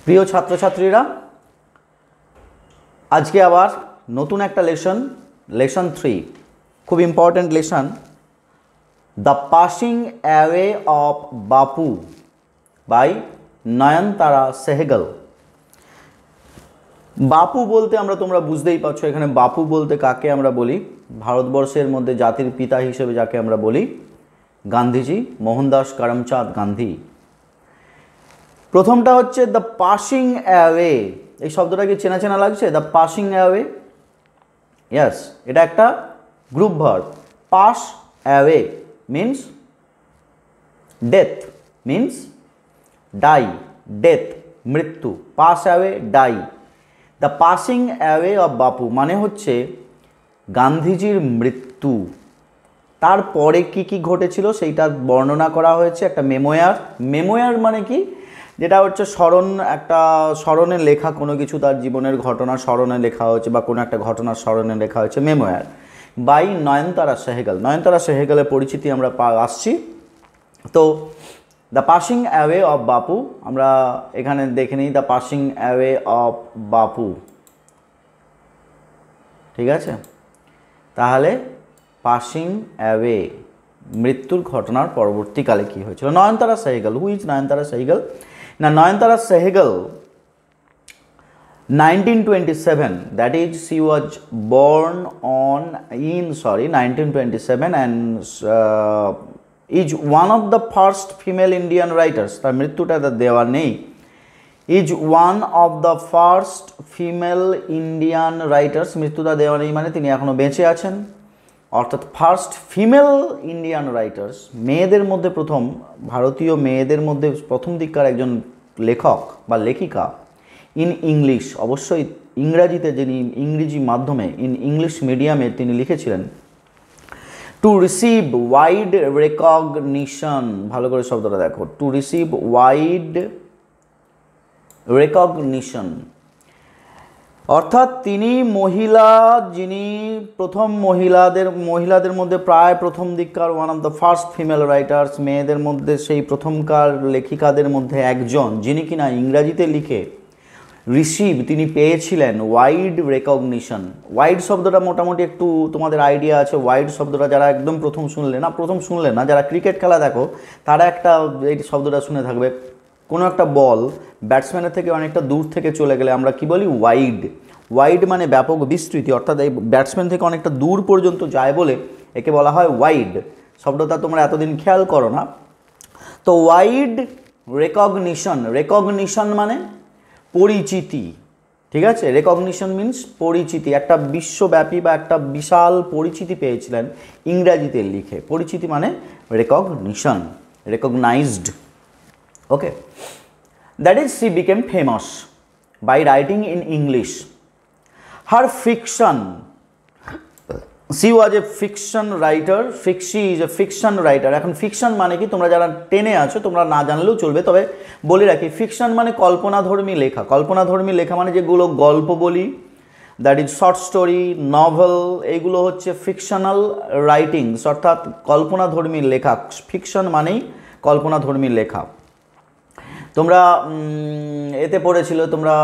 প্রিয় ছাত্রছাত্রীরা, আজকে আবার নতুন একটা লেসন 3, খুব important lesson, the passing away of Bapu by নয়নতারা সেহগল। বাপু বলতে তোমরা বুঝতেই পারছো, এখানে বাপু বলতে কাকে আমরা বলি? ভারতবর্ষের মধ্যে জাতির পিতা হিসেবে যাকে আমরা বলি, গান্ধীজি, মোহনদাস করমচাঁদ গান্ধী। প্রথমটা হচ্ছে দ্য পাসিং অ্যাওয়ে। এই শব্দটা কি চেনা চেনা লাগছে? দ্য পাসিং অ্যাওয়ে, ইয়েস, এটা একটা group verb. Pass away means death, means die, death, মৃত্যু। Pass away, die. The passing away of Bapu মানে হচ্ছে গান্ধীজির মৃত্যু। তারপরে কি কি ঘটেছিল সেইটা বর্ণনা করা হয়েছে একটা মেমোয়ার। মেমোয়ার মানে কি? যেটা হচ্ছে স্মরণে লেখা কোনো কিছু, তার জীবনের ঘটনা স্মরণে লেখা হয়েছে বা কোনো একটা ঘটনার স্মরণে লেখা হয়েছে, মেমোয়ার বাই নয়নতারা সেহগল। নয়নতারা সেহগলের পরিচিতি আমরা আসছি। তো দ্য পাসিং অ্যাওয়ে অফ বাপু আমরা এখানে দেখে নিই। দ্য পাসিং অ্যাওয়ে অফ বাপু, ঠিক আছে? তাহলে পাসিং অ্যাওয়ে, মৃত্যুর ঘটনার পরবর্তীকালে কি হয়েছিল? নয়নতারা সেহগল। হু ইজ নয়নতারা সেহগল? না, নয়নতারা সেহগল 1927, that is she was born in 1927 and is one of the first female Indian writers. তার মৃত্যুটা দেওয়া নেই। is one of the first female Indian writers, মৃত্যুটা দেওয়া নেই মানে তিনি এখনো বেঁচে আছেন, অর্থাৎ ফার্স্ট ফিমেল ইন্ডিয়ান রাইটার্স, মেয়েদের মধ্যে প্রথম, ভারতীয় মেয়েদের মধ্যে প্রথম দিককার একজন লেখক বা লেখিকা। ইন ইংলিশ, অবশ্যই ইংরাজিতে, যিনি ইংরেজি মাধ্যমে, ইন ইংলিশ মিডিয়ামে তিনি লিখেছিলেন। টু রিসিভ ওয়াইড রেকগনিশন, ভালো করে শব্দটা দেখো, টু রিসিভ ওয়াইড রেকগনিশন, অর্থাৎ তিনি যিনি প্রথম মহিলাদের মধ্যে প্রায় প্রথম দিককার, one of the first female writers, মেয়েদের মধ্যে সেই প্রথমকার লেখিকাদের মধ্যে একজন, যিনি কিনা ইংরাজিতে লিখে রিসিভ, তিনি পেয়েছিলেন ওয়াইড রেকগনিশন। ওয়াইড শব্দটা মোটামুটি একটু তোমাদের আইডিয়া আছে। ওয়াইড শব্দটা যারা একদম প্রথম শুনলে না, যারা ক্রিকেট খেলা দেখো তারা এই শব্দটা শুনে থাকবে। কোনো একটা বল ব্যাটসম্যানের থেকে অনেকটা দূর থেকে চলে গেলে আমরা কি বলি? ওয়াইড। ওয়াইড মানে ব্যাপক বিস্তৃতি, অর্থাৎ এই ব্যাটসম্যান থেকে অনেকটা দূর পর্যন্ত যায় বলে একে বলা হয় ওয়াইড। শব্দটা তোমরা এতদিন খেয়াল করো না। তো ওয়াইড রেকগনিশন, রেকগনিশন মানে পরিচিতি, ঠিক আছে? রেকগনিশন মিন্স পরিচিতি, একটা বিশ্বব্যাপী বা একটা বিশাল পরিচিতি পেয়েছিলেন ইংরাজিতে লিখে। পরিচিতি মানে recognition, recognised. Okay, that is she became famous by writing in English. Her fiction, she was a fiction writer. She is a fiction writer. এখন ফিকশন মানে কি? তোমরা যারা টেনে আছো তোমরা না জানলেও চলবে, তবে বলে রাখি, ফিকশন মানে কল্পনাধর্মী লেখা। কল্পনাধর্মী লেখা মানে যেগুলো গল্প বলি, that is short story, novel, এইগুলো হচ্ছে ফিকশনাল রাইটিংস, অর্থাৎ কল্পনাধর্মী লেখা। ফিকশন মানেই কল্পনাধর্মী লেখা। তোমরা এতে পড়েছিলে, তোমরা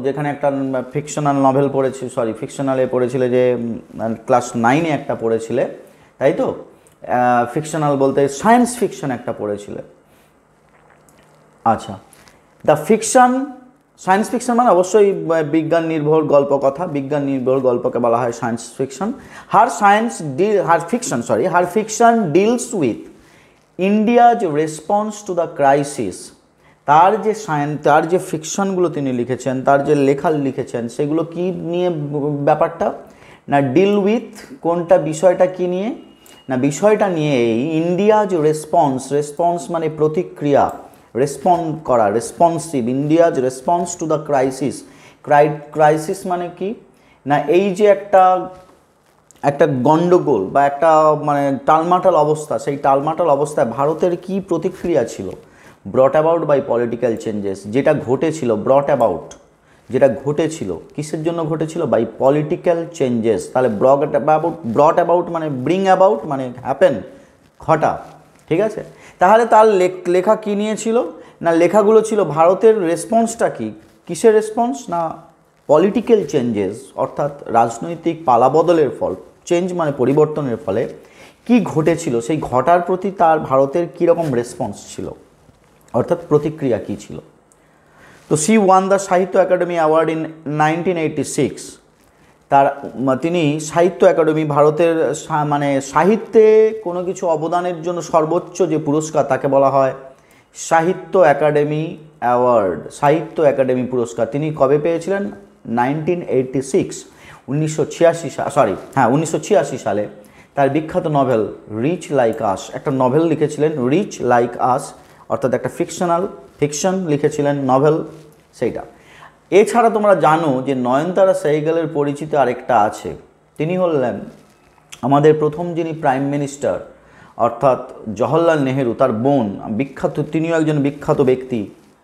যেখানে একটা ফিকশনাল নভেল ফিকশনালে পড়েছিলে, যে ক্লাস 9-এ একটা পড়েছিলে, তাই তো? ফিকশনাল বলতে সায়েন্স ফিকশন একটা পড়েছিলে। আচ্ছা, দ্য ফিকশন, সায়েন্স ফিকশন মানে অবশ্যই বিজ্ঞান নির্ভর গল্প কথা, বিজ্ঞান নির্ভর গল্পকে বলা হয় science fiction. Her fiction deals with India's response to the crisis. তার যে ফিকশনগুলো তিনি লিখেছেন, তার যে লিখেছেন, সেগুলো কি নিয়ে ব্যাপারটা? না, ডিল উইথ, কোনটা বিষয়টা কি নিয়ে? না, বিষয়টা নিয়ে এই ইন্ডিয়াজ রেসপন্স মানে প্রতিক্রিয়া, রেসপন্ড করা, responsive, India's response to the crisis. Crisis মানে কি? না, এই যে একটা গণ্ডগোল বা একটা মানে টালমাটাল অবস্থা, সেই টালমাটাল অবস্থায় ভারতের কি প্রতিক্রিয়া ছিল? Brought about by political changes, যেটা ঘটেছিল, যেটা ঘটেছিল কিসের জন্য ঘটেছিল? By political changes. তাহলে ব্রট অ্যাবাউট মানে ব্রিং অ্যাবাউট মানে হ্যাপেন, ঘটা, ঠিক আছে? তাহলে তার লেখা কী নিয়েছিল? না লেখাগুলো ছিল ভারতের রেসপন্সটা কি, কিসের রেসপন্স না পলিটিক্যাল চেঞ্জেস, অর্থাৎ রাজনৈতিক পালাবদলের ফল, চেঞ্জ মানে পরিবর্তনের ফলে কি ঘটেছিল, সেই ঘটার প্রতি তার ভারতের কীরকম রেসপন্স ছিল, অর্থাৎ প্রতিক্রিয়া কী ছিল। তো শি ওয়ান দ্য সাহিত্য একাডেমি অ্যাওয়ার্ড ইন 1986। তিনি সাহিত্য একাডেমি, ভারতের মানে সাহিত্যে কোনো কিছু অবদানের জন্য সর্বোচ্চ যে পুরস্কার তাকে বলা হয় সাহিত্য একাডেমি অ্যাওয়ার্ড, সাহিত্য একাডেমি পুরস্কার। তিনি কবে পেয়েছিলেন? 1986, 1986 সালে তার বিখ্যাত নভেল রিচ লাইক আস, একটা নভেল লিখেছিলেন রিচ লাইক আস, অর্থাৎ একটা ফিকশন লিখেছিলেন নভেল সেইটা। এছাড়া তোমরা জানো যে নয়নতারা সেহগালের পরিচিত আরেকটা আছে, তিনি হলেন আমাদের প্রথম যিনি প্রাইম মিনিস্টার অর্থাৎ জওহরলাল নেহেরু, তার বোন, বিখ্যাত, তিনিও একজন বিখ্যাত ব্যক্তি,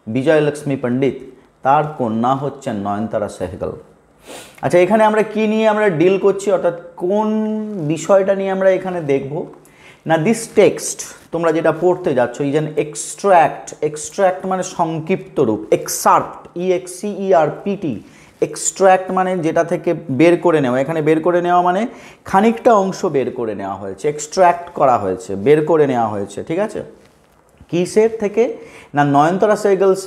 বিজয়লক্ষ্মী পণ্ডিত, তার কন্যা হচ্ছেন নয়নতারা সেহগাল। আচ্ছা, এখানে আমরা কি নিয়ে আমরা ডিল করছি, অর্থাৎ কোন বিষয়টা নিয়ে আমরা এখানে দেখব না দিস টেক্সট, তোমরা যেটা পড়তে যাচ্ছ, ইজ অ্যান এক্সট্র্যাক্ট মানে সংক্ষিপ্ত রূপ, এক্সার্প্ট, EXCERPT, এক্সট্র্যাক্ট মানে যেটা থেকে বের করে নেওয়া, এখানে বের করে নেওয়া মানে খানিকটা অংশ বের করে নেওয়া হয়েছে, এক্সট্র্যাক্ট করা হয়েছে, বের করে নেওয়া হয়েছে, ঠিক আছে। কিসের থেকে না নয়নতারা সেহগালস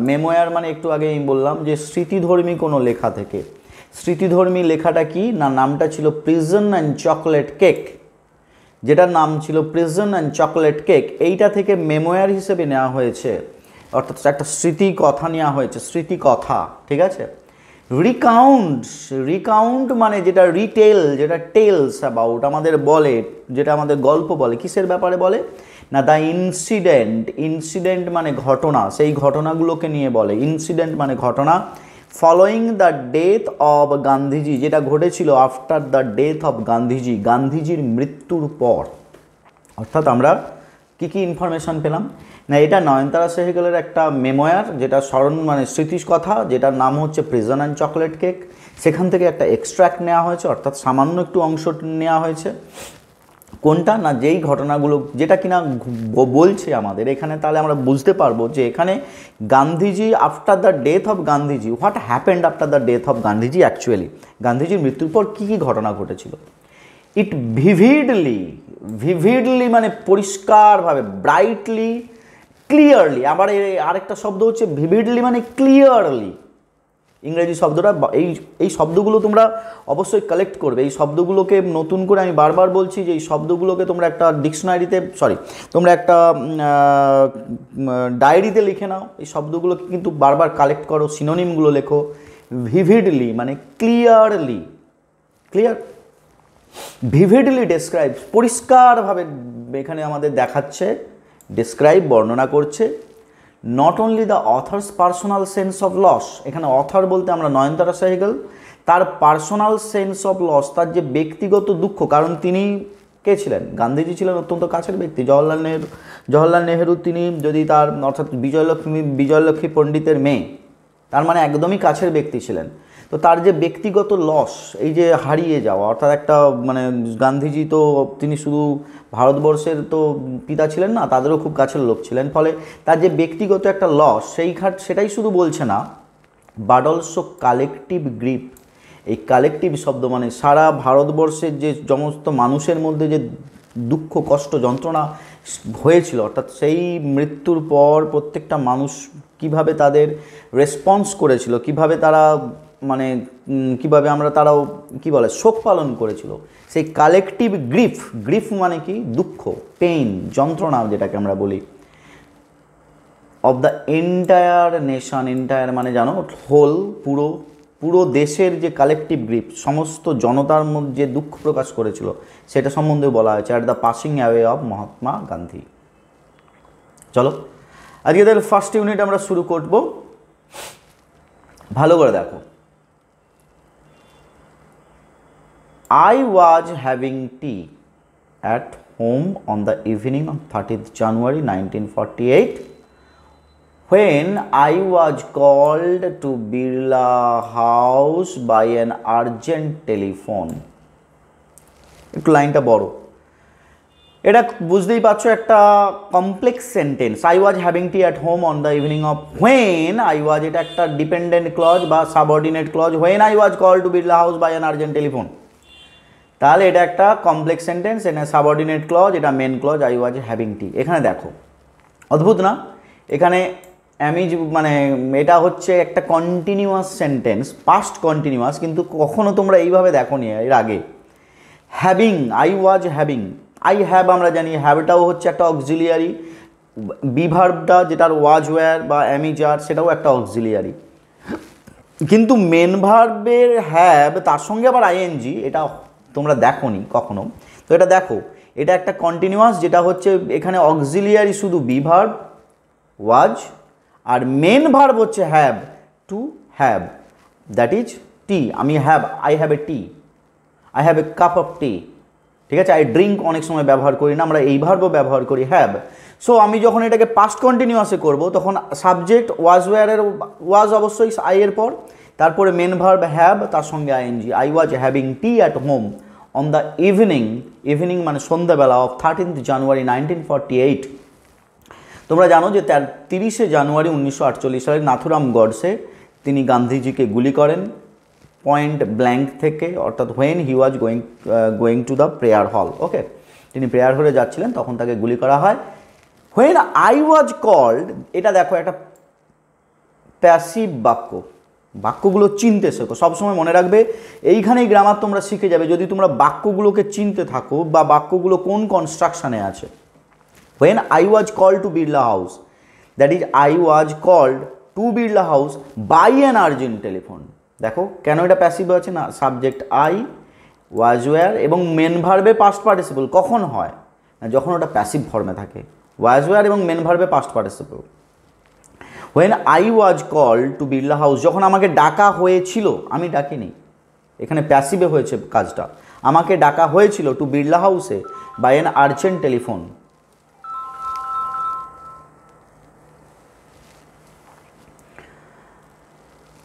মেমোয়ার মানে একটু আগে আমি বললাম যে স্মৃতিধর্মী কোনো লেখা থেকে। স্মৃতিধর্মী লেখাটা কি না নামটা ছিল প্রিজন অ্যান্ড চকলেট কেক, যেটার নাম ছিল প্রিজন অ্যান্ড চকলেট কেক, এইটা থেকে মেমোয়ার হিসেবে নেওয়া হয়েছে, অর্থাৎ একটা স্মৃতি কথা নেওয়া হয়েছে, স্মৃতি কথা, ঠিক আছে। রিকাউন্ট মানে যেটা রিটেল, যেটা টেলস অ্যাবাউট, আমাদের বলে, যেটা আমাদের গল্প বলে, কিসের ব্যাপারে বলে না দ্য ইনসিডেন্ট মানে ঘটনা, সেই ঘটনাগুলোকে নিয়ে বলে, ইনসিডেন্ট মানে ঘটনা, following the death of Gandhiji, যেটা ঘটেছিল after the death of Gandhiji, গান্ধীজির মৃত্যুর পর। অর্থাৎ আমরা কি ইনফরমেশন পেলাম না এটা নয়নতারা সেহগালের একটা মেমোয়ার, যেটা স্মরণ মানে স্মৃতির কথা, যেটার নাম হচ্ছে প্রিজন অ্যান্ড চকলেট কেক, সেখান থেকে একটা এক্সট্র্যাক্ট নেওয়া হয়েছে, অর্থাৎ সামান্য একটু অংশ নেওয়া হয়েছে। কোনটা না যেই ঘটনাগুলো যেটা কিনা বলছে আমাদের এখানে, তাহলে আমরা বুঝতে পারবো যে এখানে Gandhiji after the death of Gandhiji, what happened after the death of Gandhiji, actually গান্ধীজির মৃত্যুর পর কী ঘটনা ঘটেছিল। ইট ভিভিডলি মানে পরিষ্কারভাবে, ব্রাইটলি, ক্লিয়ারলি, আবার আরেকটা শব্দ হচ্ছে ভিভিডলি মানে ক্লিয়ারলি, ইংরেজি শব্দটা, এই শব্দগুলো তোমরা অবশ্যই কালেক্ট করবে, এই শব্দগুলোকে নতুন করে আমি বারবার বলছি যে এই শব্দগুলোকে তোমরা একটা ডিকশনারিতে, তোমরা একটা ডায়েরিতে লিখে নাও, এই শব্দগুলোকে কিন্তু বারবার কালেক্ট করো, সিনোনিমগুলো লেখো। ভিভিডলি মানে ক্লিয়ারলি, ভিভিডলি ডেসক্রাইব, পরিষ্কারভাবে এখানে আমাদের দেখাচ্ছে, ডেসক্রাইব বর্ণনা করছে, not only the author's personal sense of loss, এখানে অথার বলতে আমরা নয়নতারা সেহগাল, তার পার্সোনাল সেন্স অফ লস, তার যে ব্যক্তিগত দুঃখ, কারণ তিনি কে ছিলেন, গান্ধীজি ছিলেন অত্যন্ত কাছের ব্যক্তি, জওহরলাল নেহেরু তিনি যদি তার অর্থাৎ বিজয়লক্ষ্মী পণ্ডিতের মেয়ে, তার মানে একদমই কাছের ব্যক্তি ছিলেন। তো তার যে ব্যক্তিগত লস, এই যে হারিয়ে যাওয়া, অর্থাৎ একটা মানে গান্ধীজি তো তিনি শুধু ভারতবর্ষের তো পিতা ছিলেন না, তাদেরও খুব কাছের লোক ছিলেন, ফলে তার যে ব্যক্তিগত একটা লস, সেটাই শুধু বলছে না, বাট অলসো কালেকটিভ গ্রিপ। এই কালেকটিভ শব্দ মানে সারা ভারতবর্ষের যে সমস্ত মানুষের মধ্যে যে দুঃখ, কষ্ট, যন্ত্রণা হয়েছিল, অর্থাৎ সেই মৃত্যুর পর প্রত্যেকটা মানুষ কিভাবে তাদের রেসপন্স করেছিল, কিভাবে তারা মানে কিভাবে তারাও কি বলে শোক পালন করেছিল, সেই কালেকটিভ গ্রিফ মানে কি দুঃখ, পেইন, যন্ত্রণা যেটাকে আমরা বলি, of the entire nation, entire মানে জানো হোল, পুরো দেশের যে কালেকটিভ গ্রিফ, সমস্ত জনতার মধ্যে যে দুঃখ প্রকাশ করেছিল সেটা সম্বন্ধে বলা হয়েছে at the passing away of Mahatma Gandhi. চলো আজকে তাহলে ফার্স্ট ইউনিট আমরা শুরু করব, ভালো করে দেখো। I was having tea at home on the evening of 30th January 1948 when I was called to Birla House by an urgent telephone. একটু লাইনটা বড়, এটা বুঝতেই পারছো একটা complex sentence. I was having tea at home on the evening of when I was, এটা একটা dependent clause বা subordinate clause. When I was call to Birla house by an urgent telephone, তাহলে এটা একটা কমপ্লেক্স সেন্টেন্স, এটা subordinate clause, এটা main clause. I was having tea. এখানে দেখো অদ্ভুত না, এখানে আমি মানে এটা হচ্ছে একটা কন্টিনিউয়াস সেন্টেন্স, পাস্ট কন্টিনিউয়াস, কিন্তু কখনো তোমরা এইভাবে দেখো নি এর আগে। Having, I was having, I have আমরা জানি, হ্যাভটাও হচ্ছে একটা অক্সিলিয়ারি, বিভার্বটা যেটার ওয়াজ ওয়্যার বা অ্যামিজার সেটাও একটা অক্সিলিয়ারি, কিন্তু মেন ভার্বের হ্যাভ তার সঙ্গে আবার আইএনজি, এটা তোমরা দেখো নি কখনো। তো এটা দেখো, এটা একটা কন্টিনিউয়াস, যেটা হচ্ছে এখানে অক্সিলিয়ারি শুধু বিভার্ব ওয়াজ, আর মেন ভার্ব হচ্ছে have, to have, that is tea. আমি have, I have a tea, I have a cup of tea, ঠিক আছে। আই ড্রিঙ্ক অনেক সময় ব্যবহার করি না, আমরা এই ভার্বও ব্যবহার করি, হ্যাভ। সো আমি যখন এটাকে পাস্ট কন্টিনিউয়াসে করব তখন সাবজেক্ট ওয়াজ ওয়্যারের, ওয়াজ অবশ্যই আই এর পর, তারপরে মেন ভার্ব হ্যাভ, তার সঙ্গে ING. I was having tea at home on the evening, evening মানে সন্ধ্যাবেলা, অফ 13th January 1948। তোমরা জানো যে 30শে জানুয়ারি 1948 সালে নাথুরাম গডসে তিনি গান্ধীজিকে গুলি করেন পয়েন্ট ব্ল্যাঙ্ক থেকে, অর্থাৎ when he was going to the prayer hall. Okay, তিনি প্রেয়ার হলে যাচ্ছিলেন, তখন তাকে গুলি করা হয়। হোয়েন আই ওয়াজ কল্ড, এটা দেখো একটা প্যাসিভ বাক্য, বাক্যগুলো চিনতে শেখো, সবসময় মনে রাখবে এইখানেই গ্রামার তোমরা শিখে যাবে যদি তোমরা বাক্যগুলোকে চিনতে থাকো বা বাক্যগুলো কোন কনস্ট্রাকশানে আছে। When I was called to Birla House, that is I was called to Birla house by an urgent telephone. দেখো কেন এটা প্যাসিভ আছে না, সাবজেক্ট আই, ওয়াজ ওয়্যার এবং মেন ভার্বে পাস্ট পার্টিসিপল কখন হয় না, যখন ওটা প্যাসিভ ফর্মে থাকে, ওয়াজ ওয়্যার এবং মেন ভার্বে past participle. When I was called to Birla House, যখন আমাকে ডাকা হয়েছিল, আমি ডাকিনি, এখানে প্যাসিভে হয়েছে কাজটা, আমাকে ডাকা হয়েছিল টু বিড়লা হাউসে by an urgent telephone.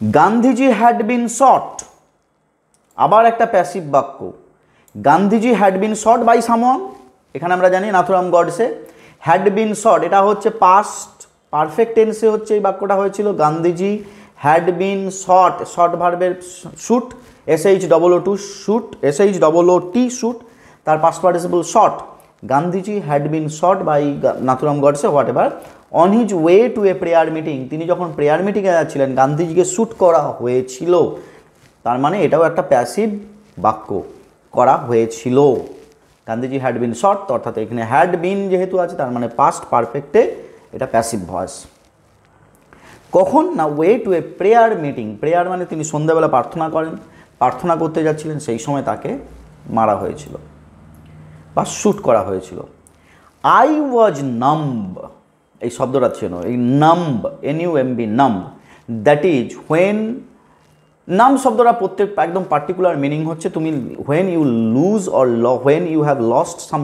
Gandhiji had been shot, আবার একটা প্যাসিভ বাক্য, Gandhiji had been shot by someone, এখানে আমরা জানি Nathuram Godse. Had been shot এটা হচ্ছে পাস্ট পারফেক্ট টেন্সে হচ্ছে এই বাক্যটা হয়েছিল, Gandhiji had been shot, shot ভার্বের shoot, SHOOT shoot, SHOOT shoot, তার past participle shot. Gandhiji had been shot by Nathuram Godse whatever on his way to a prayer meeting, তিনি যখন প্রেয়ার মিটিংয়ে যাচ্ছিলেন গান্ধীজিকে শ্যুট করা হয়েছিল, তার মানে এটাও একটা প্যাসিভ বাক্য, করা হয়েছিল। গান্ধীজি হ্যাড বিন শট, অর্থাৎ এখানে হ্যাড বিন যেহেতু আছে তার মানে পাস্ট পারফেক্টে এটা প্যাসিভ ভয়েস। কখন না, way to a prayer meeting, prayer মানে তিনি সন্ধ্যাবেলা প্রার্থনা করেন, প্রার্থনা করতে যাচ্ছিলেন, সেই সময় তাকে মারা হয়েছিল বা শ্যুট করা হয়েছিল। আই ওয়াজ নাম্ব, এই শব্দটা ছিল এই numb, NUMB numb, that is when, numb শব্দটা প্রত্যেক একদম পার্টিকুলার মিনিং হচ্ছে তুমি when you lose or when you have lost some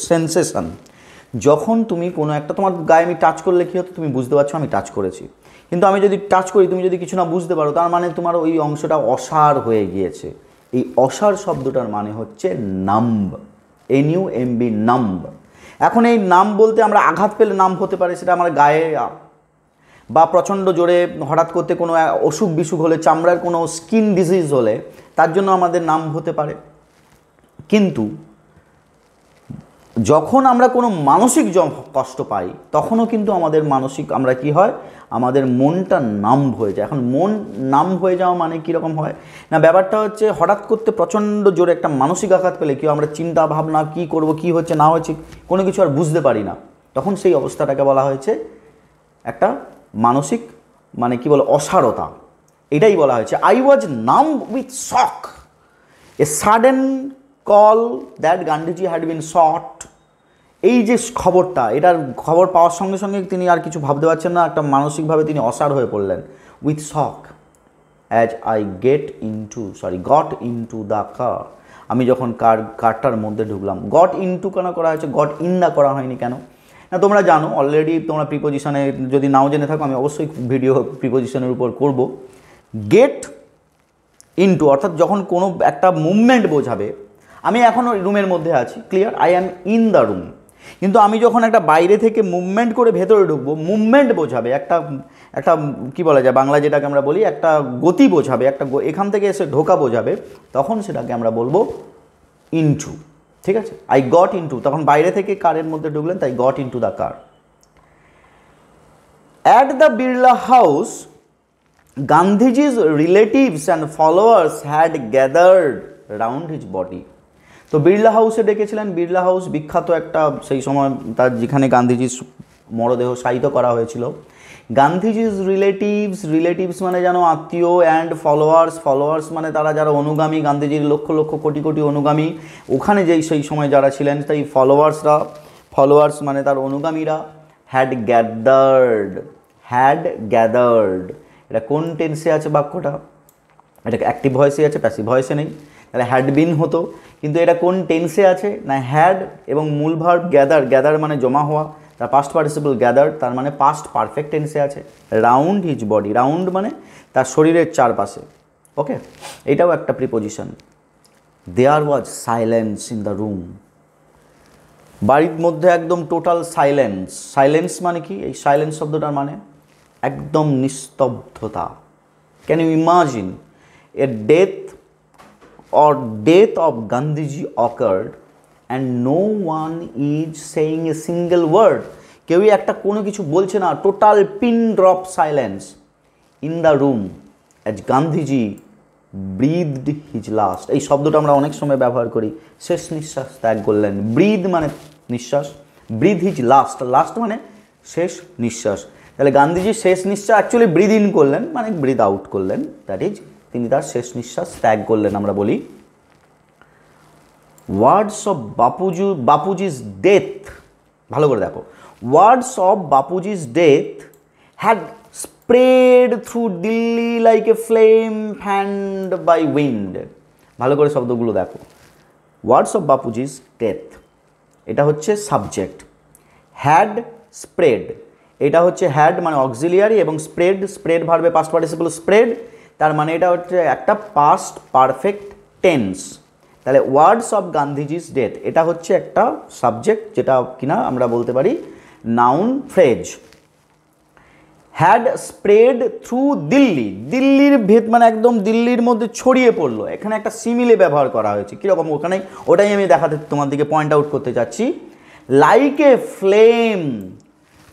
sensation, যখন তুমি কোনো একটা, তোমার গায়ে আমি টাচ করলে কী হতো, তুমি বুঝতে পারছো আমি টাচ করেছি, কিন্তু আমি যদি টাচ করি তুমি যদি কিছু না বুঝতে পারো, তার মানে তোমার ওই অংশটা অসার হয়ে গিয়েছে। এই অসার শব্দটার মানে হচ্ছে নাম্ব, NUMB নাম্ব। এখন এই নাম বলতে আমরা আঘাত পেলে নাম হতে পারে, সেটা আমার গায়ে বা প্রচণ্ড জোরে হঠাৎ করতে কোনো অসুখ বিসুখ হলে, চামড়ার কোনো স্কিন ডিজিজ হলে তার জন্য আমাদের নাম হতে পারে। কিন্তু যখন আমরা কোনো মানসিক কষ্ট পাই তখনও কিন্তু আমাদের মানসিক আমরা কি হয়, আমাদের মনটা নাম্ব হয়ে যায়। এখন মন নাম্ব হয়ে যাওয়া মানে কীরকম হয় না, ব্যাপারটা হচ্ছে হঠাৎ করতে প্রচণ্ড জোরে একটা মানসিক আঘাত পেলে কেউ আমরা চিন্তা ভাবনা কী করব, কী হচ্ছে না হচ্ছে কোনো কিছু আর বুঝতে পারি না, তখন সেই অবস্থাটাকে বলা হয়েছে একটা মানসিক মানে কি বলে অসারতা, এটাই বলা হয়েছে। I was numb with shock, a sudden call that Gandhiji had been shot. এই যে খবরটা, এটার খবর পাওয়ার সঙ্গে সঙ্গে তিনি আর কিছু ভাবতে পারছেন না, একটা মানসিকভাবে তিনি অসাড় হয়ে পড়লেন। With shock as I got into the কার, আমি যখন কারটার মধ্যে ঢুকলাম। গট ইনটু কেন করা হয়েছে, গট ইন দা করা হয়নি কেন না, তোমরা জানো অলরেডি, তোমরা প্রিপোজিশনে যদি নাও জেনে থাকো আমি অবশ্যই ভিডিও প্রিপোজিশনের উপর করব। গেট ইনটু অর্থাৎ যখন কোনো একটা মুভমেন্ট বোঝাবে, আমি এখন রুমের মধ্যে আছি, clear, I am in the room. কিন্তু আমি যখন একটা বাইরে থেকে মুভমেন্ট করে ভেতরে ঢুকবো, মুভমেন্ট বোঝাবে, একটা একটা কী বলা যায় বাংলা যেটাকে আমরা বলি একটা গতি বোঝাবে, একটা এখান থেকে এসে ঢোকা বোঝাবে, তখন সেটাকে আমরা বলবো ইনটু। ঠিক আছে, আই গট ইনটু, তখন বাইরে থেকে কারের মধ্যে ঢুকলেন, তাই got into the car. At the Birla House গান্ধীজি's relatives and followers had gathered round his body. তো বিড়লা হাউসে ডেকেছিলেন। বিড়লা হাউস বিখ্যাত একটা, সেই সময় তার যেখানে গান্ধীজির মরদেহ শায়িত করা হয়েছিল। গান্ধীজি's রিলেটিভস মানে যেন আত্মীয়, অ্যান্ড ফলোয়ার্স মানে তারা যারা অনুগামী, গান্ধীজির লক্ষ লক্ষ কোটি কোটি অনুগামী, ওখানে যেই সেই সময় যারা ছিলেন তাই ফলোয়ার্স মানে তার অনুগামীরা। হ্যাড গ্যাদার্ড, এটা কোন টেন্সে আছে বাক্যটা? এটা অ্যাক্টিভ ভয়েসে আছে, প্যাসিভ ভয়েসে নেই, তাহলে হ্যাড বিন হতো। কিন্তু এটা কোন টেন্সে আছে না, হ্যাড এবং মূল ভার্ব গ্যাদার মানে জমা হওয়া, তার পাস্ট পার্টিসিপল গ্যাদার, তার মানে পাস্ট পারফেক্ট টেন্সে আছে। রাউন্ড হিজ বডি, রাউন্ড মানে তার শরীরের চারপাশে। ওকে, এটাও একটা preposition. There was silence in the room, বাড়ির মধ্যে একদম টোটাল সাইলেন্স মানে কি? এই সাইলেন্স শব্দটার মানে একদম নিস্তব্ধতা। Can you imagine a death of Gandhiji occurred and no one is saying a single word, কেউই একটা কোনো কিছু বলছে না, total pin drop silence in the room as Gandhiji breathed his last. এই শব্দটা আমরা অনেক সময় ব্যবহার করি, শেষ নিঃশ্বাস ত্যাগ করলেন। ব্রিথ মানে নিঃশ্বাস, ব্রিথ হিজ লাস্ট মানে শেষ নিঃশ্বাস। তাহলে গান্ধীজি শেষ নিঃশ্বাস অ্যাকচুয়ালি ব্রিথ ইন করলেন মানে ব্রিথ আউট করলেন, দ্যাট ইজ তিনি তার শেষ নিঃশ্বাস ত্যাগ করলেন। আমরা বলি ওয়ার্ডস অফ বাপুজি's ডেথ, ভালো করে দেখো, ওয়ার্ডস অফ বাপুজি's death had spread through Delhi like a flame fanned by wind. ভালো করে শব্দগুলো দেখো। ওয়ার্ডস অফ বাপুজি's ডেথ, এটা হচ্ছে সাবজেক্ট। হ্যাড স্প্রেড, এটা হচ্ছে হ্যাড মানে অক্সিলিয়ারি, এবং স্প্রেড ভার্বে পাস্ট পার্টিসিপল স্প্রেড, তার মানে এটা হচ্ছে একটা পাস্ট পারফেক্ট টেন্স। তাহলে ওয়ার্ডস অফ গান্ধীজি's ডেথ এটা হচ্ছে একটা সাবজেক্ট, যেটা কিনা আমরা বলতে পারি noun phrase. Had spread through দিল্লির ভেদ মানে একদম দিল্লির মধ্যে ছড়িয়ে পড়লো। এখানে একটা সিমিলে ব্যবহার করা হয়েছে, কীরকম ওখানে, ওটাই আমি দেখাতে তোমার দিকে পয়েন্ট আউট করতে চাচ্ছি। লাইক এ ফ্লেম,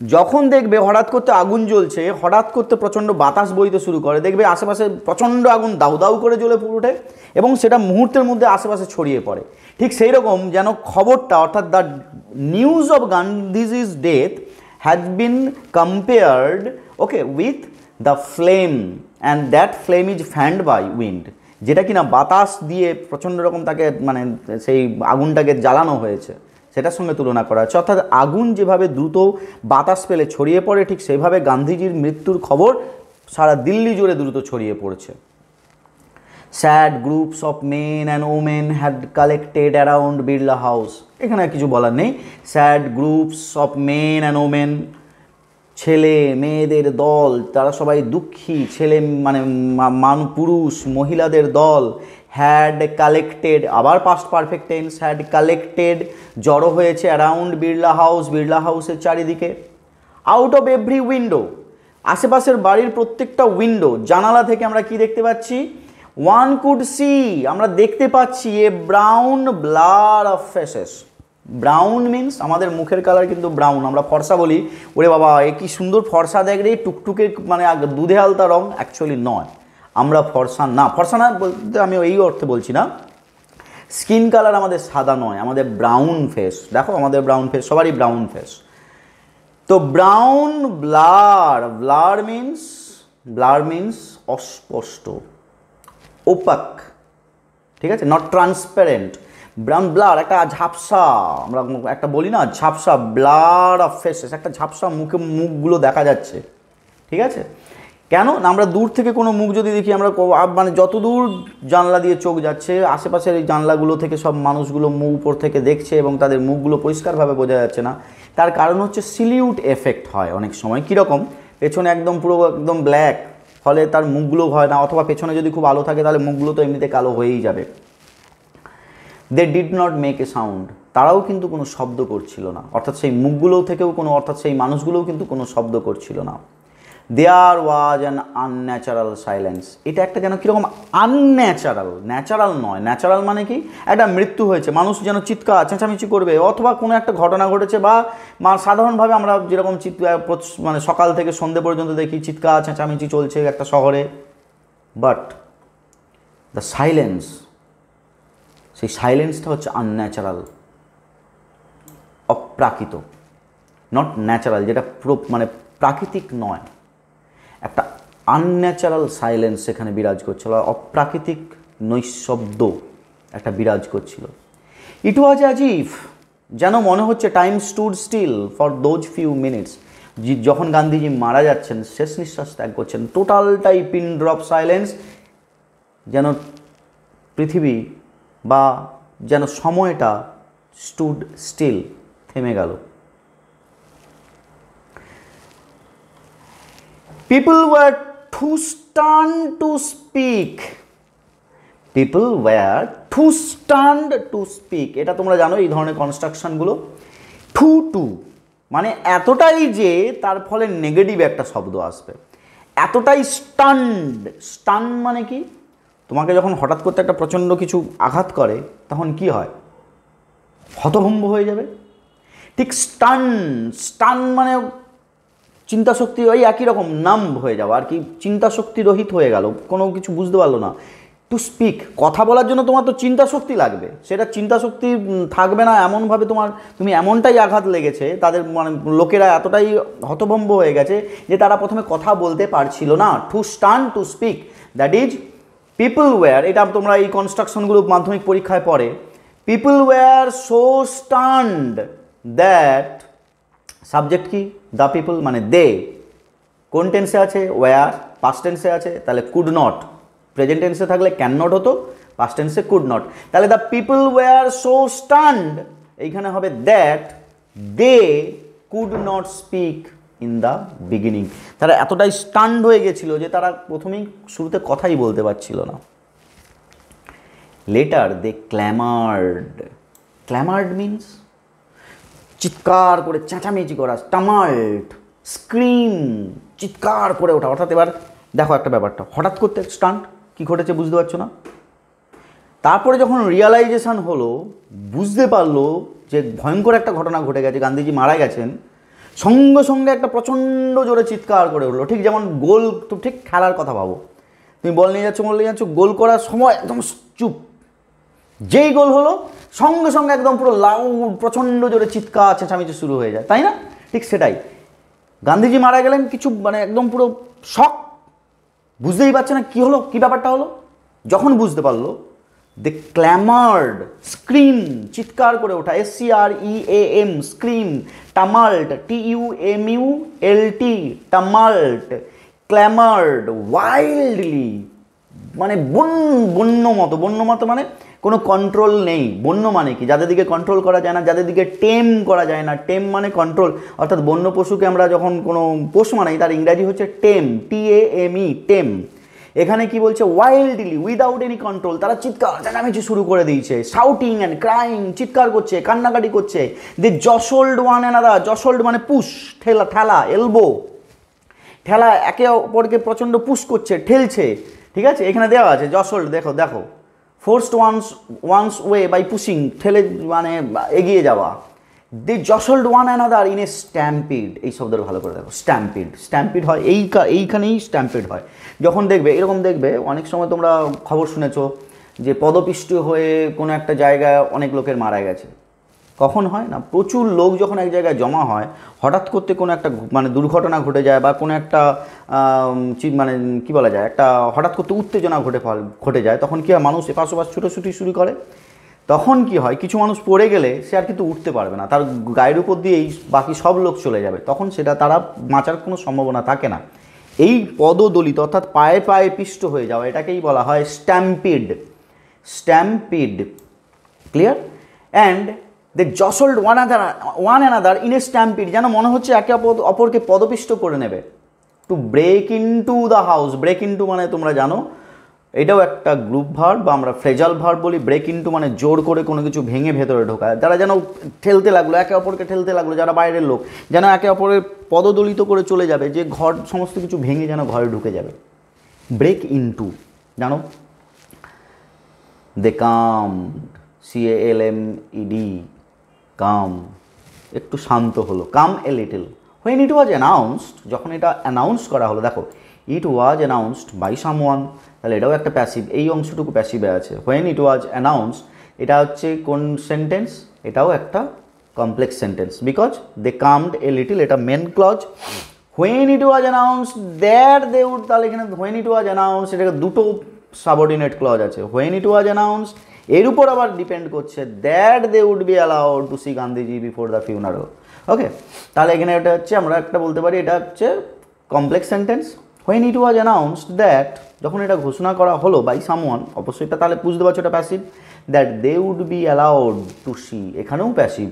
যখন দেখবে হঠাৎ করতে আগুন জ্বলছে, হঠাৎ করতে প্রচণ্ড বাতাস বইতে শুরু করে, দেখবে আশেপাশে প্রচণ্ড আগুন দাউ দাউ করে জ্বলে ওঠে এবং সেটা মুহূর্তের মধ্যে আশেপাশে ছড়িয়ে পড়ে। ঠিক সেই রকম যেন খবরটা, অর্থাৎ দ্য নিউজ অফ গান্ধীজি's death has been compared with the flame, and that flame is fanned by wind, যেটা কিনা বাতাস দিয়ে প্রচণ্ড রকম তাকে মানে সেই আগুনটাকে জ্বালানো হয়েছে, সেটার সঙ্গে তুলনা করা হচ্ছে। অর্থাৎ আগুন যেভাবে দ্রুত বাতাস পেলে ছড়িয়ে পড়ে, ঠিক সেইভাবে গান্ধীজির মৃত্যুর খবর সারা দিল্লি জুড়ে দ্রুত ছড়িয়ে পড়েছে। Sad groups of men and women had collected around Birla house, এখানে কিছু বলার নেই। Sad groups of men and women, ছেলে মেয়েদের দল, তারা সবাই দুঃখী, ছেলে মানে পুরুষ মহিলাদের দল। হ্যাড কালেক্টেড, আবার past perfect tense, had collected জড়ো হয়েছে অ্যারাউন্ড বিড়লা হাউসের চারিদিকে। আউট অফ এভরি উইন্ডো, আশেপাশের বাড়ির প্রত্যেকটা উইন্ডো, জানালা থেকে আমরা কি দেখতে পাচ্ছি? ওয়ান কুড সি, আমরা দেখতে পাচ্ছি a brown blur of faces. Brown means আমাদের মুখের কালার কিন্তু ব্রাউন, আমরা ফর্সা বলি, ওরে বাবা এ কি সুন্দর ফর্সা দেখ রে, টুকটুকে মানে দুধে আলতা রং, অ্যাকচুয়ালি নয়, আমরা ফর্সা না বলতে আমি এই অর্থে বলছি না, স্কিন কালার আমাদের সাদা নয়, আমাদের ব্রাউন ফেস। দেখো আমাদের ব্রাউন ফেস, সবারই ব্রাউন ফেস। তো ব্রাউন ব্লার মিন্স অস্পষ্ট, ওপাক, ঠিক আছে, নট ট্রান্সপারেন্ট। ব্রাউন ব্লার একটা ঝাপসা, আমরা একটা বলি না ঝাপসা, ব্লার অফ ফেসেস, একটা ঝাপসা মুখগুলো দেখা যাচ্ছে, ঠিক আছে। কেন না, আমরা দূর থেকে কোনো মুখ যদি দেখি, আমরা মানে যত দূর জানলা দিয়ে চোখ যাচ্ছে, আশেপাশের এই জানলাগুলো থেকে সব মানুষগুলো মুখ উপর থেকে দেখছে এবং তাদের মুখগুলো পরিষ্কারভাবে বোঝা যাচ্ছে না। তার কারণ হচ্ছে সিলিউট এফেক্ট হয় অনেক সময়। কীরকম? পেছনে একদম ব্ল্যাক, ফলে তার মুখগুলো হয় না, অথবা পেছনে যদি খুব আলো থাকে তাহলে মুখগুলো তো এমনিতে কালো হয়েই যাবে। They did not make a sound, তারাও কিন্তু কোনো শব্দ করছিল না, অর্থাৎ সেই মুখগুলোও থেকেও কোনো, অর্থাৎ সেই মানুষগুলোও কিন্তু কোনো শব্দ করছিল না। দেয়ার ওয়াজ অ্যান আনন্যাচারাল সাইলেন্স, এটা একটা যেন কীরকম আনন্যাচারাল, ন্যাচারাল নয়। ন্যাচারাল মানে কি, একটা মৃত্যু হয়েছে, মানুষ যেন চিৎকার চেঁচামেচি করবে, অথবা কোনো একটা ঘটনা ঘটেছে, বা সাধারণভাবে আমরা যেরকম মানে সকাল থেকে সন্ধ্যে পর্যন্ত দেখি চিৎকার চেঁচামেচি চলছে একটা শহরে, বাট দ্য সাইলেন্স, সেই সাইলেন্সটা হচ্ছে আনন্যাচারাল, অপ্রাকৃত, নট ন্যাচারাল, যেটা মানে প্রাকৃতিক নয়, একটা আনন্যাচারাল সাইলেন্স সেখানে বিরাজ করছিল, অপ্রাকৃতিক নৈশব্দ একটা বিরাজ করছিল। ইট ওয়াজ অ্যাজ ইফ, যেন মনে হচ্ছে time stood still for those few minutes, যখন গান্ধীজি মারা যাচ্ছেন, শেষ নিঃশ্বাস ত্যাগ করছেন, টোটালটাই পিন ড্রপ সাইলেন্স, যেন পৃথিবী বা যেন সময়টা স্টুড স্টিল, থেমে গেল। People were too stunned to speak. People were too stunned to speak. এটা তোমরা জানো এই ধরনের কনস্ট্রাকশনগুলো। টু মানে এতটাই যে তার ফলে নেগেটিভ একটা শব্দ আসবে, এতটাই স্টান্ড। স্টান মানে কি, তোমাকে যখন হঠাৎ করতে একটা প্রচণ্ড কিছু আঘাত করে তখন কি হয়, হতভম্ব হয়ে যাবে। ঠিক স্টান মানে চিন্তাশক্তি ওই একই রকম, নাম্ব হয়ে যাওয়া আর কি, চিন্তাশক্তি রহিত হয়ে গেল, কোনো কিছু বুঝতে পারলো না। টু স্পিক, কথা বলার জন্য তোমার তো চিন্তাশক্তি লাগবে, সেটা চিন্তাশক্তি থাকবে না এমনভাবে তুমি এমনটাই আঘাত লেগেছে, তাদের মানে লোকেরা এতটাই হতভম্ব হয়ে গেছে যে তারা প্রথমে কথা বলতে পারছিল না। Too stun to speak, that is people were, এটা তোমরা এই কনস্ট্রাকশনগুলো মাধ্যমিক পরীক্ষায় পড়ে, people were so stunned that, subject কি, দ্য পিপল মানে দে, কোন টেন্সে আছে, ওয়্যার, পাস্ট টেন্সে আছে, তাহলে কুড নট, প্রেজেন্ট টেন্সে থাকলে ক্যান নট হতো, পাস্ট টেন্সে কুড নট, তাহলে the people were so stunned, এইখানে হবে that they could not speak in the beginning, তারা এতটাই স্টান্ড হয়ে গেছিল যে তারা প্রথমেই শুরুতে কথাই বলতে পারছিল না। লেটার দে ক্ল্যামার্ড, ক্ল্যামার্ড মিন্স চিৎকার করে চেঁচামেচি করা, টামাল্ট, স্ক্রিম, চিৎকার করে ওঠা। অর্থাৎ এবার দেখো একটা ব্যাপারটা, হঠাৎ করতে স্টান্ট, কী ঘটেছে বুঝতে পারছো না, তারপরে যখন রিয়ালাইজেশন হলো, বুঝতে পারলো যে ভয়ঙ্কর একটা ঘটনা ঘটে গেছে, গান্ধীজি মারা গেছেন, সঙ্গে সঙ্গে একটা প্রচণ্ড জোরে চিৎকার করে উঠলো। ঠিক যেমন গোল, তো ঠিক খেলার কথা ভাবো, তুমি বল নিয়ে যাচ্ছ, গোল করার সময় একদম চুপ, যেই গোল হলো সঙ্গে সঙ্গে একদম পুরো লাউড প্রচণ্ড জোরে চিৎকার চেঁচামেচি শুরু হয়ে যায়, তাই না? ঠিক সেটাই, গান্ধীজি মারা গেলেন, কিছু মানে একদম পুরো শক, বুঝতেই পারছে না কী হলো, কী ব্যাপারটা হলো। যখন বুঝতে পারলো, দে ক্ল্যামার্ড, স্ক্রিম, চিৎকার করে ওঠা, SCREAM, স্ক্রিম, টামাল্ট, TUMULT, টামাল্ট, ক্ল্যামার্ড, ওয়াইল্ডলি, মানে বন্য মতো মানে কোনো কন্ট্রোল নেই। বন্য মানে কি, যাদের দিকে কন্ট্রোল করা যায় না, যাদের দিকে টেম করা যায় না, টেম মানে কন্ট্রোল, অর্থাৎ বন্য পশুকে আমরা যখন কোনো পশু মানাই তার ইংরাজি হচ্ছে টেম, TAME, টেম। এখানে কি বলছে, ওয়াইল্ডলি, উইদাউট এনি কন্ট্রোল, তারা চিৎকার চেঁচামেচি শুরু করে দিয়েছে, শাউটিং অ্যান্ড ক্রাইং, চিৎকার করছে, কান্নাকাটি করছে। দে জসল্ড ওয়ান অ্যানাদার, জসল্ড মানে পুশ, ঠেলা, এলবো, ঠেলা, একে অপরকে প্রচণ্ড পুশ করছে, ঠেলছে, ঠিক আছে, এখানে দেওয়া আছে জসল্ড, দেখো forced one's way by pushing, ঠেলে মানে এগিয়ে যাওয়া। They jostled one another in a stampede, এই শব্দটা ভালো করে দেখো, স্ট্যাম্পিড হয় এইখানেই স্ট্যাম্পিড হয়। যখন দেখবে এরকম, দেখবে অনেক সময় তোমরা খবর শুনেছো যে পদপিষ্ট হয়ে কোনো একটা জায়গায় অনেক লোকের মারা গেছে। কখন হয় না, প্রচুর লোক যখন এক জায়গায় জমা হয়, হঠাৎ করতে কোনো একটা মানে দুর্ঘটনা ঘটে যায়, বা কোনো একটা মানে কী বলা যায়, একটা হঠাৎ করতে উত্তেজনা ঘটে যায়, তখন কী হয়, মানুষ এপাশ ওপাশ ছুটোছুটি শুরু করে। তখন কি হয়, কিছু মানুষ পড়ে গেলে সে আর কিন্তু উঠতে পারবে না, তার গায়ের উপর দিয়েই বাকি সব লোক চলে যাবে, তখন সেটা তারা বাঁচার কোনো সম্ভাবনা থাকে না। এই পদদলিত অর্থাৎ পায়ে পিষ্ট হয়ে যাওয়া, এটাকেই বলা হয় stampede, clear? And they jostled one another in a stampede, যেন মনে হচ্ছে একে অপরকে পদপিষ্ট করে নেবে। To break into the house, break into মানে তোমরা জানো এটাও একটা গ্রুপ ভার্ব বা আমরা ফ্রেজাল ভার্ব বলি। ব্রেক ইনটু মানে জোর করে কোনো কিছু ভেঙে ভেতরে ঢোকা, যারা যেন ঠেলতে লাগলো, একে অপরকে ঠেলতে লাগলো, যারা বাইরের লোক যেন একে অপরের পদদলিত করে চলে যাবে, যে ঘর সমস্ত কিছু ভেঙে যেন ঘরে ঢুকে যাবে। ব্রেক ইনটু, জানো, দে কাম, CALMED, কাম, একটু শান্ত হলো, calm a little. When it was announced, যখন এটা অ্যানাউন্স করা হলো, দেখো it was announced by someone, তাহলে এটাও একটা প্যাসিভ, এই অংশটুকু প্যাসিভে আছে। হোয়েন ইট ওয়াজ অ্যানাউন্সড, এটা হচ্ছে কোন সেন্টেন্স, এটাও একটা complex sentence, because they calmed a little, এটা main clause. When it was announced that they would, তাহলে এখানে হোয়েন ইট ওয়াজ অ্যানাউন্সড, এটাকে দুটো সাবঅর্ডিনেট ক্লজ আছে। হোয়েন ইট ওয়াজ অ্যানাউন্সড এর উপর আবার ডিপেন্ড করছে that they would be allowed to see Gandhiji before the funeral. Okay, তাহলে এখানে এটা হচ্ছে, আমরা একটা বলতে পারি এটা হচ্ছে complex sentence. When it was announced that, যখন এটা ঘোষণা করা হলো বাই সামওয়ান, অবশ্যই এটা তাহলে বুঝতে পারছো এটা passive. That they would be allowed to see, এখানেও প্যাসিভ,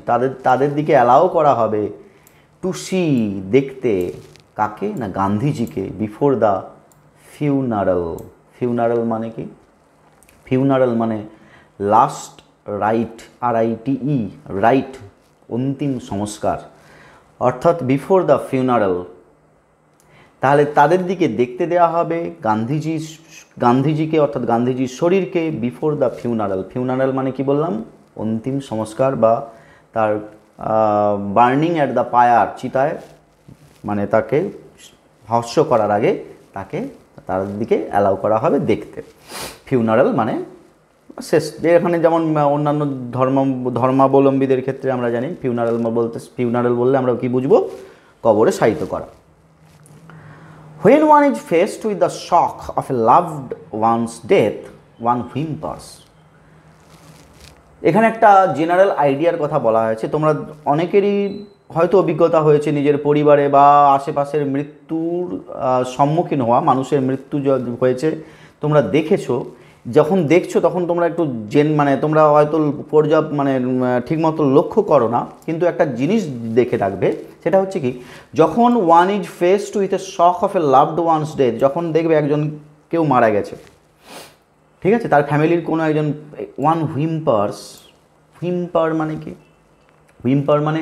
তাদের দিকে অ্যালাউ করা হবে, টু সি দেখতে, কাকে না গান্ধীজিকে, বিফোর দ্য ফিউনারাল। ফিউনারাল মানে কি? ফিউনারাল মানে লাস্ট রাইট, RITE, রাইট, অন্তিম সংস্কার, অর্থাৎ বিফোর দ্য ফিউনারাল। তাহলে তাদের দিকে দেখতে দেওয়া হবে গান্ধীজিকে অর্থাৎ গান্ধীজির শরীরকে, বিফোর দ্য ফিউনারাল। ফিউনারাল মানে কি বললাম? অন্তিম সংস্কার বা তার বার্নিং অ্যাট দ্য পায়ার, চিতায়, মানে তাকে ভস্ম করার আগে তাকে তাদের দিকে অ্যালাউ করা হবে দেখতে। ফিউনারাল মানে শেষ, যে এখানে যেমন অন্যান্য ধর্মাবলম্বীদের ক্ষেত্রে আমরা জানি ফিউনারাল বললে আমরা কি বুঝবো? কবরে শায়িত করা। When one is faced with the shock of a loved one's death, one whimpers. এখানে একটা জেনারেল আইডিয়ার কথা বলা হয়েছে, তোমরা অনেকেরই হয়তো অভিজ্ঞতা হয়েছে নিজের পরিবারে বা আশেপাশের মৃত্যুর সম্মুখীন হওয়া, মানুষের মৃত্যু হয়েছে, তোমরা দেখেছো। যখন দেখছো তখন তোমরা একটু মানে তোমরা হয়তো ঠিকমতো লক্ষ্য করো না, কিন্তু একটা জিনিস দেখে রাখবে, সেটা হচ্ছে কি, যখন one is faced with a shock of a loved one's death, যখন দেখবে কেউ মারা গেছে, ঠিক আছে, তার ফ্যামিলির কোনো একজন, ওয়ান হুইম্পার্স। হুইম্পার মানে কি? হুইম্পার মানে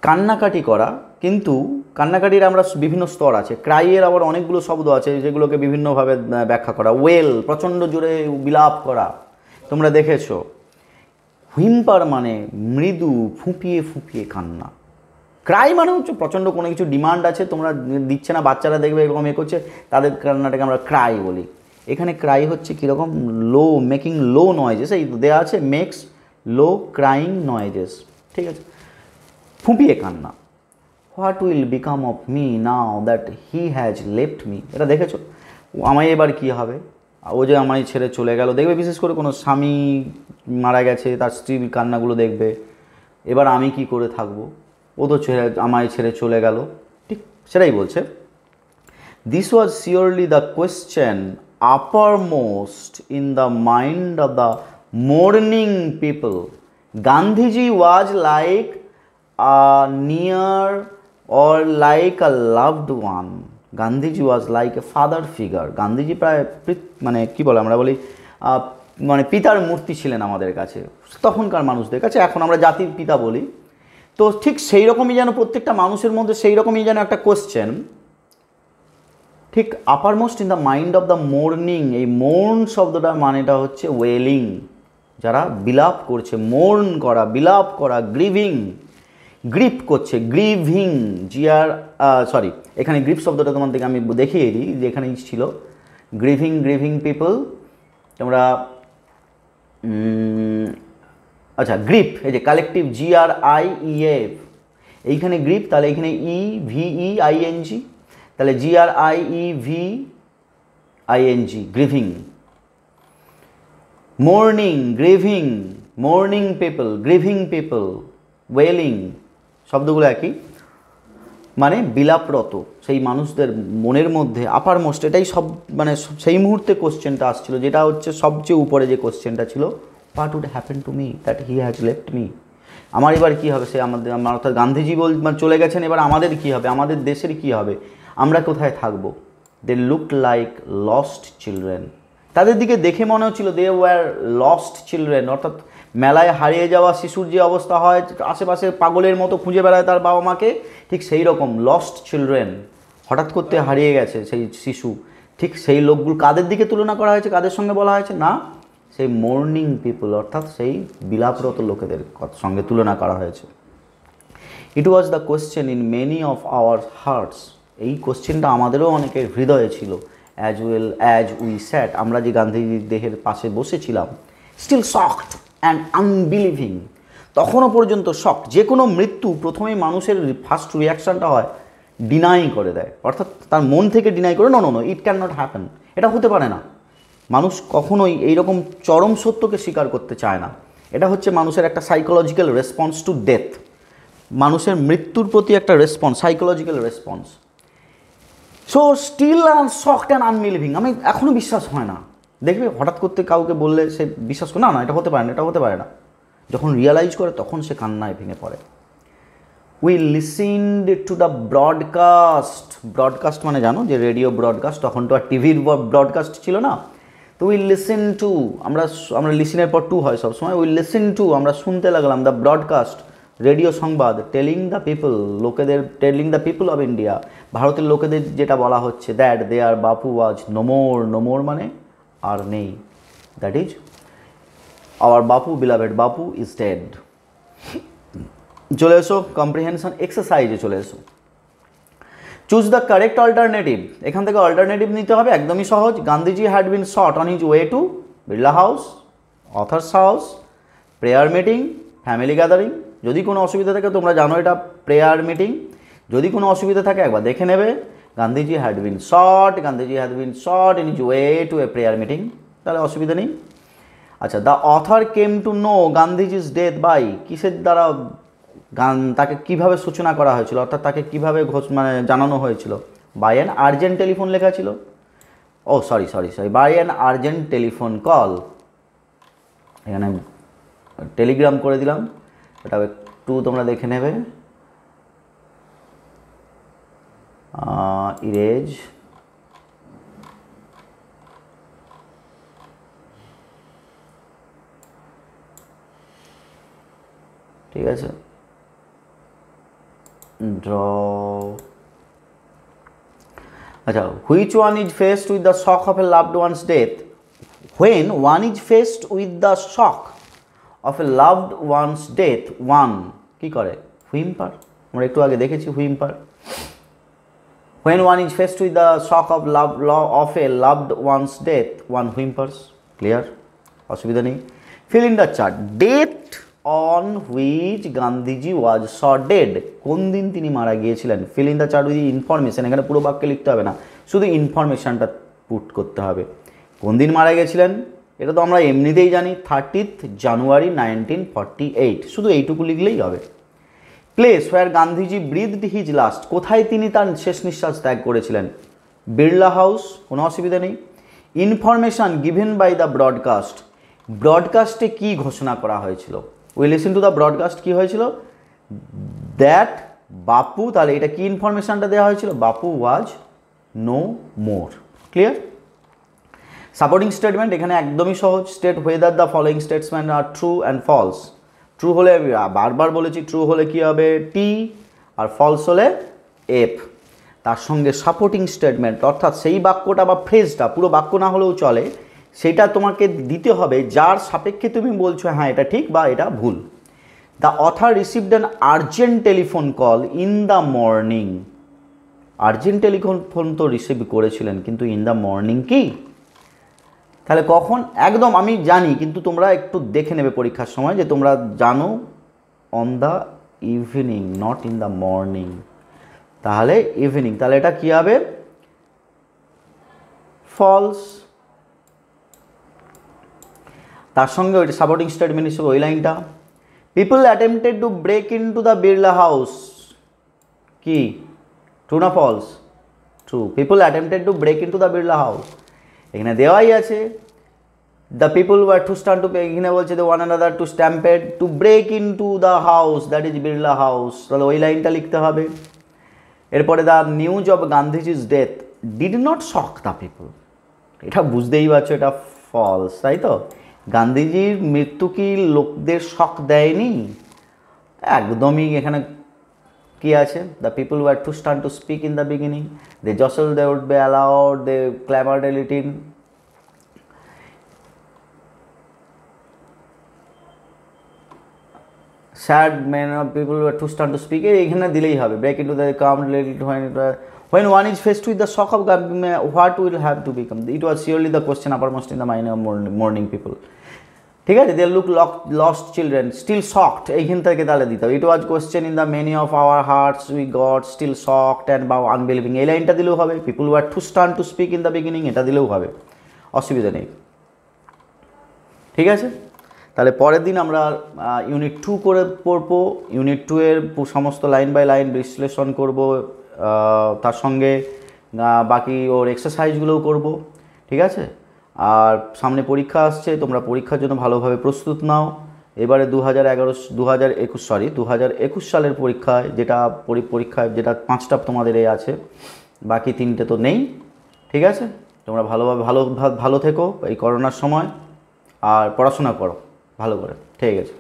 কান্নাকাটি করা, কিন্তু কান্নাকাটির আমরা বিভিন্ন স্তর আছে। ক্রাইয়ের আবার অনেকগুলো শব্দ আছে যেগুলোকে বিভিন্নভাবে ব্যাখ্যা করা। ওয়েল, প্রচণ্ড জোরে বিলাপ করা, তোমরা দেখেছো। হুইম্পার মানে মৃদু, ফুঁপিয়ে ফুঁপিয়ে কান্না। ক্রাই মানে হচ্ছে প্রচণ্ড কোনো কিছু ডিমান্ড আছে, তোমরা দিচ্ছে না, বাচ্চারা দেখবে এরকম করছে, তাদের কান্নাটাকে আমরা ক্রাই বলি। এখানে ক্রাই হচ্ছে কীরকম? লো, মেকিং লো নয়েজেস, এই দেওয়া আছে, মেক্স লো ক্রাইং নয়েজেস, ঠিক আছে, ফুঁপিয়ে কান্না। What will become of me now that he has left me, এটা দেখেছো? আমায় এবার কী হবে, ও যে আমায় ছেড়ে চলে গেল, দেখবে বিশেষ করে কোনো স্বামী মারা গেছে, তার স্ত্রীর কান্নাগুলো দেখবে, এবার আমি কি করে থাকবো, ও তো আমায় ছেড়ে চলে গেল, ঠিক সেটাই বলছে। This was surely the question uppermost in the mind of the mourning people. Gandhiji was like a near or like a loved one. Gandhiji was like a father figure. Gandhiji প্রায় মানে কি বলে, আমরা বলি মানে পিতার মূর্তি ছিলেন আমাদের কাছে, তখনকার মানুষদের কাছে। এখন আমরা জাতির পিতা বলি। তো ঠিক সেই রকমই যেন প্রত্যেকটা মানুষের মধ্যে সেই রকমই যেন একটা কোয়েশ্চেন, ঠিক uppermost in the mind of the mourning. এই মোর্ন শব্দটার মানেটা হচ্ছে ওয়েলিং, যারা বিলাপ করছে, মোর্ন করা, বিলাপ করা, গ্রিভিং, গ্রিপ করছে, গ্রিভিং, এখানে গ্রিপ শব্দটা তোমাদেরকে আমি দেখিয়ে দিই, যে এখানেই ছিল গ্রিভিং, গ্রিভিং পিপল। তোমরা আচ্ছা, গ্রিপ, এই যে কালেকটিভ GRIEF, এইখানে গ্রিপ, তাহলে এখানে EVEING, তাহলে GRIEVING, grieving. Mourning, grieving, mourning people, grieving people, wailing, শব্দগুলো একই, মানে বিলাপরত সেই মানুষদের মনের মধ্যে আপারমোস্ট, এটাই সব মানে সেই মুহূর্তে কোশ্চেনটা আসছিল, যেটা হচ্ছে সবচেয়ে উপরে যে কোশ্চেনটা ছিল, what would happen to me that he has left me. আমার এবার কী হবে, সে আমার অর্থাৎ গান্ধীজি চলে গেছেন, এবার আমাদের কী হবে, আমাদের দেশের কী হবে, আমরা কোথায় থাকবো, they look like lost children, তাদের দিকে দেখে মনে হচ্ছিল দে ওয়ার লস্ট চিলড্রেন, অর্থাৎ মেলায় হারিয়ে যাওয়া শিশুর যে অবস্থা হয়, আশেপাশে পাগলের মতো খুঁজে বেড়ায় তার বাবা মাকে, ঠিক সেই রকম লস্ট চিলড্রেন, হঠাৎ করতে হারিয়ে গেছে সেই শিশু। ঠিক সেই লোকগুলো কাদের দিকে তুলনা করা হয়েছে, কাদের সঙ্গে বলা হয়েছে না, সেই মর্নিং পিপল, অর্থাৎ সেই বিলাপরত লোকেদের সঙ্গে তুলনা করা হয়েছে। It was the question in many of our hearts, এই কোশ্চেনটা আমাদেরও অনেকের হৃদয়ে ছিল। As well as we sat, আমরা যে গান্ধীজির দেহের পাশে বসেছিলাম, স্টিল শকড অ্যান্ড আনবিলিভিং, তখনও পর্যন্ত শক। যে কোনো মৃত্যু প্রথমেই মানুষের ফার্স্ট রিয়াকশানটা হয় ডিনাই করে দেয়, অর্থাৎ তার মন থেকে ডিনাই করে, no no no, it can not happen, এটা হতে পারে না। মানুষ কখনোই এইরকম চরম সত্যকে স্বীকার করতে চায় না। এটা হচ্ছে মানুষের একটা সাইকোলজিক্যাল রেসপন্স টু ডেথ, মানুষের মৃত্যুর প্রতি একটা response, psychological response. So still shocked and unbelieving, আমি এখনও বিশ্বাস হয় না। দেখবে হঠাৎ করতে কাউকে বললে সে বিশ্বাস করে, না না এটা হতে পারে না, এটা হতে পারে না। যখন রিয়েলাইজ করে তখন সে কান্নায় ভেঙে পড়ে। We listened two the broadcast, broadcast মানে জানো যে রেডিও ব্রডকাস্ট, তখন তো আর টিভির ব্রডকাস্ট ছিল না। তো উই লিসেন টু, আমরা লিসেনের পর টু হয় সবসময়, উই লিসেন টু, আমরা শুনতে লাগলাম, দ্য ব্রডকাস্ট, রেডিও সংবাদ, টেলিং দ্য পিপল, লোকেদের, telling the people of India, ভারতের লোকেদের যেটা বলা হচ্ছে, that they R Bapu was no more, no more মানে আর নেই, that is our Bapu, beloved Bapu is dead. চলে এসো কম্প্রিহেনশন এক্সারসাইজে চলে এসো। চুজ দ্য কারেক্ট অল্টারনেটিভ, এখান থেকে অল্টারনেটিভ নিতে হবে, একদমই সহজ। Gandhiji had been shot on his way to Birla house, author's house, prayer meeting, family gathering. যদি কোনো অসুবিধা থাকে, তোমরা জানো এটা প্রেয়ার মিটিং, যদি কোনো অসুবিধা থাকে একবার দেখে নেবে। Gandhiji had been shot, Gandhiji had been shot in his way to a prayer meeting, তাহলে অসুবিধা নেই। আচ্ছা, the author came to know Gandhiji's death by, কিসের দ্বারা তাকে কীভাবে সূচনা করা হয়েছিল, অর্থাৎ তাকে কীভাবে মানে জানানো হয়েছিল, বাই অ্যান আর্জেন্ট টেলিফোন লেখা ছিল, oh sorry by an urgent telephone call, এখানে টেলিগ্রাম করে দিলাম, এটা একটু তোমরা দেখে নেবে। ইরেজ, ঠিক আছে, ড্র। আচ্ছা, which one is faced with the shock of a loved one's death, when one is faced with the shock of a loved one's death, one কী করে, হুইম্পার, আমরা একটু আগে দেখেছি whimper. When one is faced with the shock of a loved one's death, one whimpers, clear, অসুবিধা নেই। Fill in the chart, date on which Gandhiji was shot dead, কোন দিন তিনি মারা গিয়েছিলেন। Feel in the chart with information, এখানে পুরো বাক্যে লিখতে হবে না, শুধু ইনফরমেশানটা পুট করতে হবে। কোন দিন মারা গেছিলেন এটা তো আমরা এমনিতেই জানি, 30th January 1948, শুধু এইটুকু লিখলেই হবে। Place where Gandhiji breathed his last, কোথায় তিনি তার শেষ নিঃশ্বাস ত্যাগ করেছিলেন, বিড়লা হাউস, কোনো অসুবিধা নেই। Information given by the broadcast, ব্রডকাস্টে কী ঘোষণা করা হয়েছিল, we listen to the broadcast, কী হয়েছিল, দ্যাট বাপু, তাহলে এটা কি ইনফরমেশানটা দেওয়া হয়েছিল, Bapu was no more, clear. Supporting statement এখানে একদমই সহজ, state whether the following statements are true and false. True হলে, বারবার বলেছি, ট্রু হলে কী হবে টি, আর ফলস হলে এফ। তার সঙ্গে সাপোর্টিং স্টেটমেন্ট, অর্থাৎ সেই বাক্যটা বা ফ্রেজটা, পুরো বাক্য না হলেও চলে, সেটা তোমাকে দিতে হবে যার সাপেক্ষে তুমি বলছো হ্যাঁ এটা ঠিক বা এটা ভুল। The author received an urgent telephone call in the morning, urgent telephone তো রিসিভ করেছিলেন, কিন্তু ইন দ্য মর্নিং কি, তাহলে কখন, একদম আমি জানি, কিন্তু তোমরা একটু দেখে নেবে পরীক্ষার সময় যে তোমরা জানো on the evening, not in the morning, তাহলে ইভিনিং, তাহলে এটা কী হবে, ফলস। তার সঙ্গে ওইটা সাপোর্টিং স্টেটমেন্ট হিসেবে ওই লাইনটা, people attempted to break in to the Birla house, কি ট্রু না false, true, people attempted to break in to the Birla house, এখানে দেওয়াই আছে। The people were to stunt to, এখানে বলছে the one another to stampede to break in to the house, that is Birla house, তাহলে ওই লাইনটা লিখতে হবে। এরপরে the news of Gandhiji's death did not shock the people. এটা বুঝতেই পারছো এটা ফলস, তাই তো? গান্ধীজির মৃত্যু কি লোকদের শক দেয়নি? একদমই। এখানে কি আছে? The people were too stun to speak in the beginning, they jostle, they would be allowed, they clamoured a little. Sad men of people were too stun to speak, এইখানে দিলেই হবে। Break in to the calm when one is faced with the shock of what will have to become, it was surely the question uppermost in the mind of mourning people. ঠিক আছে? they look lost children still shocked, এইখান থেকে তাহলে দিতে হবে। it was question in the many of our hearts we got still shocked and by unbelieving, এই লাইনটা দিলেও হবে। people were too stunned to speak in the beginning, এটা দিলেও হবে, অসুবিধা নেই। ঠিক আছে? তাহলে পরের দিন আমরা ইউনিট 2 করে পড়বো। ইউনিট 2 এর সমস্ত লাইন বাই লাইন বিশ্লেষণ করব, তার সঙ্গে বাকি ওর এক্সারসাইজগুলোও করব। ঠিক আছে? আর সামনে পরীক্ষা আসছে, তোমরা পরীক্ষার জন্য ভালোভাবে প্রস্তুত নাও। এবারে 2021 সালের পরীক্ষায় যেটা 5টা তোমাদের আছে, বাকি 3টে তো নেই। ঠিক আছে? তোমরা ভালো থেকো এই করোনার সময়, আর পড়াশোনা করো ভালো করে। ঠিক আছে?